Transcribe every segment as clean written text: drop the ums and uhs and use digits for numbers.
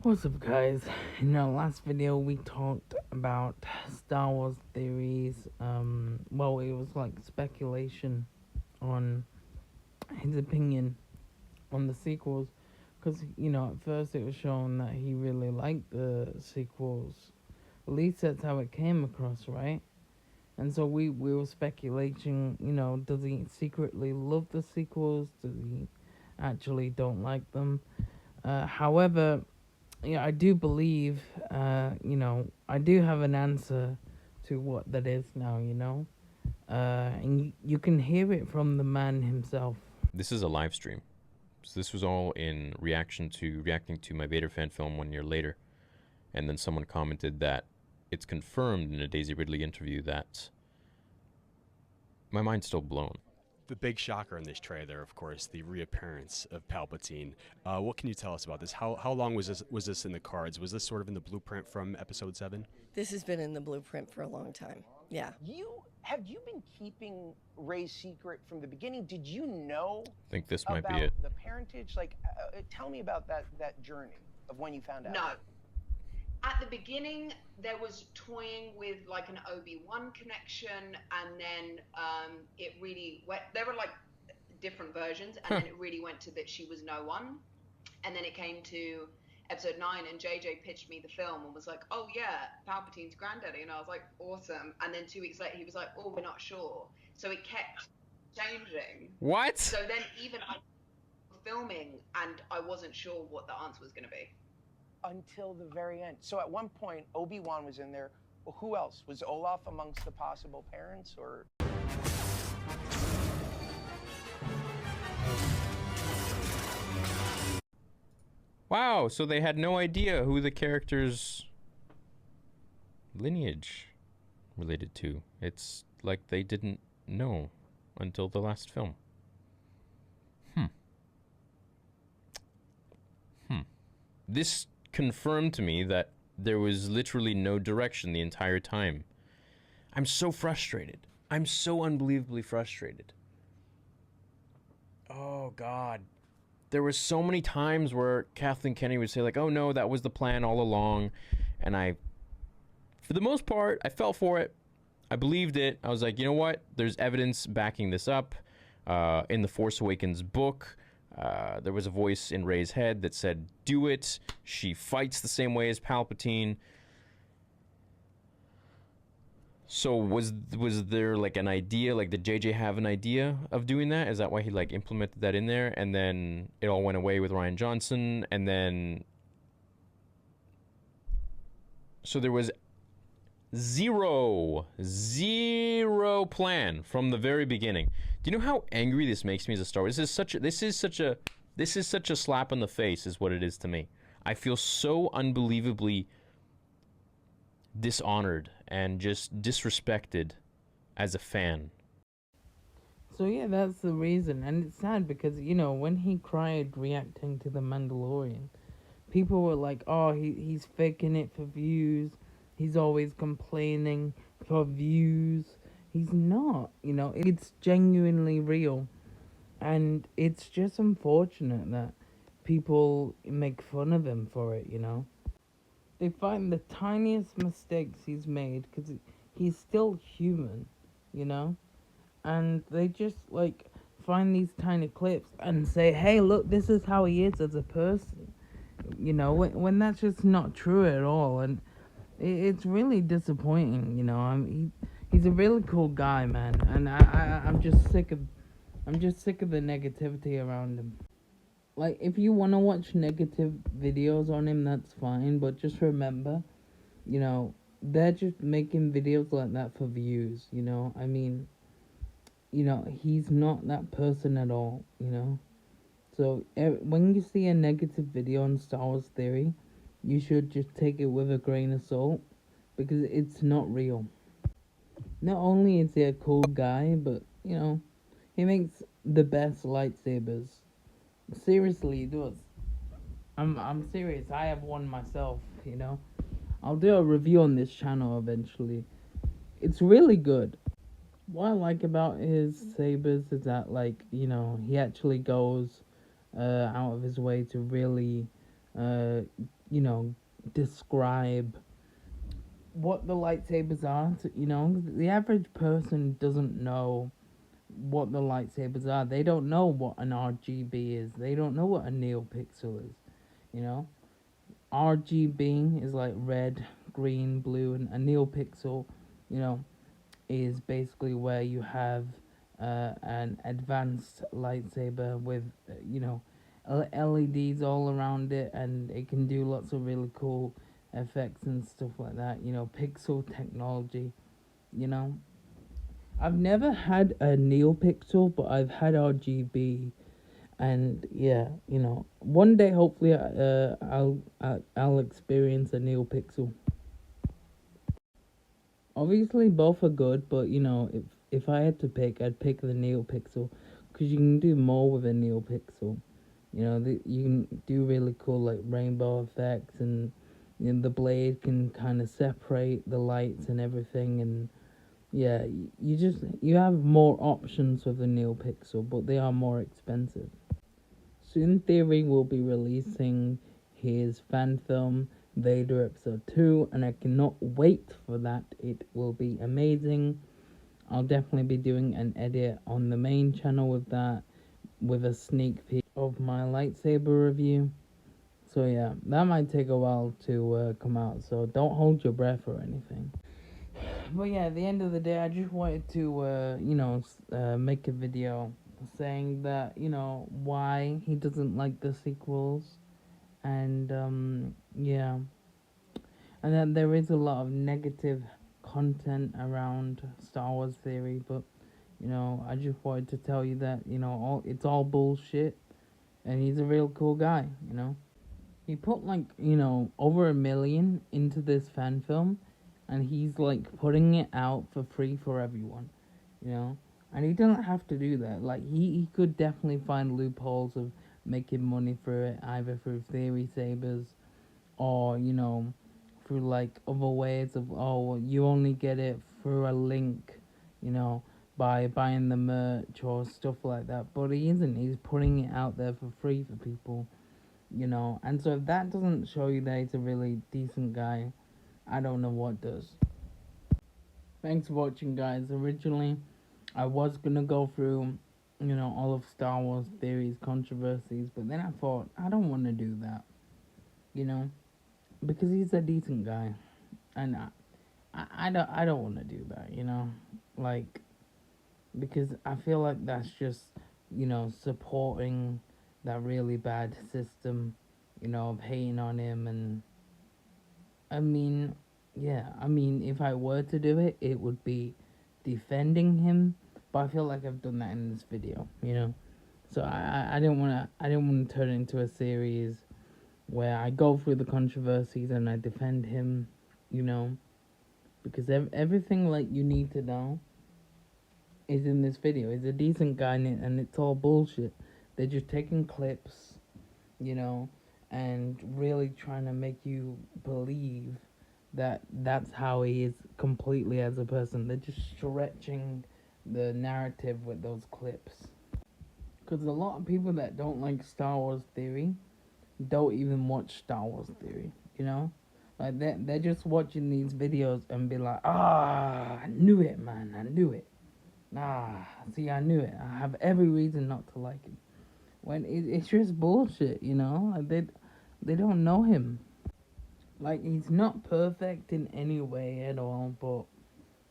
What's up, guys? In our last video, we talked about Star Wars theories. Well, it was like speculation on his opinion on the sequels, because at first it was shown that he really liked the sequels. At least that's how it came across, right? And so we were speculating. Does he secretly love the sequels? Does he actually don't like them? However, yeah, I do believe, I do have an answer to what that is now. And you can hear it from the man himself. This is a live stream. So this was all in reaction to reacting to my Vader fan film 1 year later. And then someone commented that it's confirmed in a Daisy Ridley interview that my mind's still blown. The big shocker in this trailer, of course, the reappearance of Palpatine. What can you tell us about this? How long was this in the cards? Was this sort of in the blueprint from Episode 7? This has been in the blueprint for a long time. Yeah. Have you been keeping Rey's secret from the beginning? Did you know I think this might about be it. the parentage? Like, tell me about that journey of when you found out. No. At the beginning, there was toying with like an Obi-Wan connection, and then it really went. There were like different versions, and then it really went to that she was no one, and then it came to Episode 9, and JJ pitched me the film and was like, "Oh yeah, Palpatine's granddaddy," and I was like, "Awesome!" And then 2 weeks later, he was like, "Oh, we're not sure." So it kept changing. What? So then even I was filming, and I wasn't sure what the answer was going to be. Until the very end. So at one point, Obi-Wan was in there. Well, who else? Was Olaf amongst the possible parents, or? Wow, so they had no idea who the character's lineage related to. It's like they didn't know until the last film. This confirmed to me that there was literally no direction the entire time. I'm so frustrated. I'm so unbelievably frustrated. Oh, God. There were so many times where Kathleen Kennedy would say, like, "Oh, no, that was the plan all along." And for the most part, I fell for it. I believed it. I was like, you know what? There's evidence backing this up. In the Force Awakens book, there was a voice in Rey's head that said, "Do it." She fights the same way as Palpatine. So was there like an idea, like did JJ have an idea of doing that? Is that why he like implemented that in there? And then it all went away with Rian Johnson, and then so there was zero plan from the very beginning. Do you know how angry this makes me as a Star Wars? This is such a slap in the face is what it is to me. I feel so unbelievably dishonored and just disrespected as a fan. So yeah, that's the reason. And it's sad because, when he cried reacting to The Mandalorian, people were like, "Oh, he's faking it for views. He's always complaining for views." He's not, it's genuinely real. And it's just unfortunate that people make fun of him for it, They find the tiniest mistakes he's made because he's still human, And they just, like, find these tiny clips and say, "Hey, look, this is how he is as a person." When that's just not true at all. And it's really disappointing, he's a really cool guy, man. And I'm just sick of the negativity around him. Like, if you want to watch negative videos on him, that's fine, but just remember, they're just making videos like that for views, I mean, he's not that person at all, So when you see a negative video on Star Wars Theory, you should just take it with a grain of salt, because it's not real. Not only is he a cool guy, but, he makes the best lightsabers. Seriously, he does. I'm serious. I have one myself, I'll do a review on this channel eventually. It's really good. What I like about his sabers is that, like, he actually goes out of his way to really you know, describe what the lightsabers are. You know, the average person doesn't know what the lightsabers are. They don't know what an RGB is. They don't know what a neopixel is. You know, RGB is like red, green, blue, and a neopixel, you know, is basically where you have an advanced lightsaber with, you know, LEDs all around it, and it can do lots of really cool effects and stuff like that. You know, pixel technology. You know, I've never had a NeoPixel, but I've had RGB, and yeah, you know, one day hopefully I'll experience a NeoPixel. Obviously, both are good, but you know, if I had to pick, I'd pick the NeoPixel because you can do more with a NeoPixel. You know, you can do really cool like rainbow effects, and you know, the blade can kind of separate the lights and everything, and yeah, you have more options with the NeoPixel, but they are more expensive. Soon Theory will be releasing his fan film Vader Episode 2, and I cannot wait for that. It will be amazing. I'll definitely be doing an edit on the main channel with that, with a sneak peek of my lightsaber review. So yeah, that might take a while to come out, so don't hold your breath or anything. But yeah, at the end of the day, I just wanted to, make a video saying that, you know, why he doesn't like the sequels. And, yeah. And then there is a lot of negative content around Star Wars Theory, but, you know, I just wanted to tell you that, you know, it's all bullshit. And he's a real cool guy, you know. He put like, you know, over $1 million into this fan film, and he's like putting it out for free for everyone, you know. And he doesn't have to do that. Like he could definitely find loopholes of making money through it, either through theory sabers or, you know, through like other ways of, oh, well, you only get it through a link, you know, by buying the merch or stuff like that. But he isn't. He's putting it out there for free for people, you know. And so if that doesn't show you that he's a really decent guy, I don't know what does. Thanks for watching, guys. Originally, I was gonna go through, you know, all of Star Wars theories, controversies, but then I thought I don't want to do that, you know, because he's a decent guy, and I don't want to do that, you know, like, because I feel like that's just, you know, supporting that really bad system, you know, of hating on him. And I mean, yeah, I mean, if I were to do it, it would be defending him, but I feel like I've done that in this video, you know. So I didn't want to turn it into a series where I go through the controversies and I defend him, you know, because everything like you need to know is in this video. He's a decent guy, and it's all bullshit. They're just taking clips, you know, and really trying to make you believe that that's how he is completely as a person. They're just stretching the narrative with those clips. Because a lot of people that don't like Star Wars Theory don't even watch Star Wars Theory, you know? Like, they're just watching these videos and be like, I knew it, man, I knew it. See, I knew it. I have every reason not to like him. When it's just bullshit, you know? Like, they don't know him. Like, he's not perfect in any way at all, but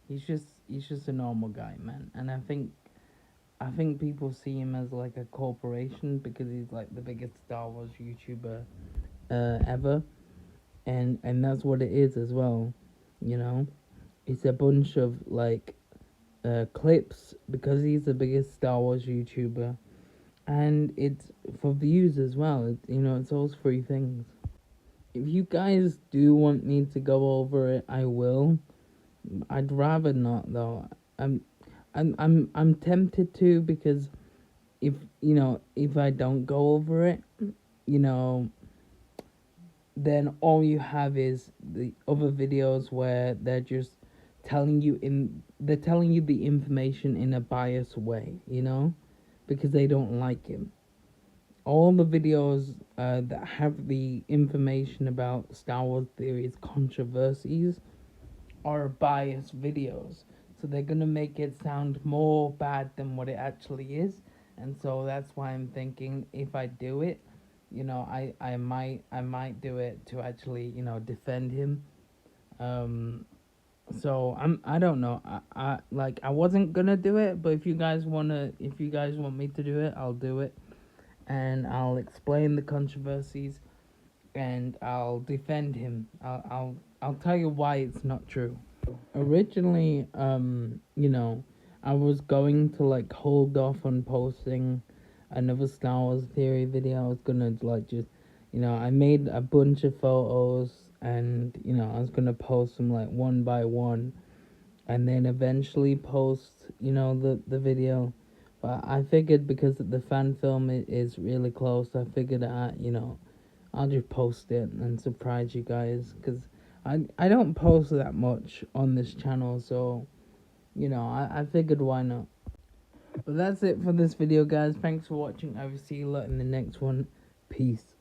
he's just a normal guy, man. And I think people see him as like a corporation because he's like the biggest Star Wars YouTuber ever, and that's what it is as well, you know. It's a bunch of like clips because he's the biggest Star Wars YouTuber, and it's for views as well. You know, it's those three things. If you guys do want me to go over it, I will. I'd rather not though. I'm tempted to, because if, you know, if I don't go over it, you know, then all you have is the other videos where they're just telling you the information in a biased way, you know, because they don't like him, all the videos that have the information about Star Wars theories, controversies, are biased videos. So they're gonna make it sound more bad than what it actually is. And so that's why I'm thinking if I do it, you know, I might do it to actually, you know, defend him. So I don't know. I like I wasn't gonna do it, but if you guys want me to do it, I'll do it. And I'll explain the controversies and I'll defend him. I'll tell you why it's not true. Originally, you know, I was going to like hold off on posting another Star Wars theory video. I was gonna like just, you know, I made a bunch of photos and, you know, I was gonna post them like one by one and then eventually post, you know, the video. But I figured because the fan film is really close, I figured you know, I'll just post it and surprise you guys, because I don't post that much on this channel, so, you know, I figured why not. But that's it for this video, guys. Thanks for watching. I will see you lot in the next one. Peace.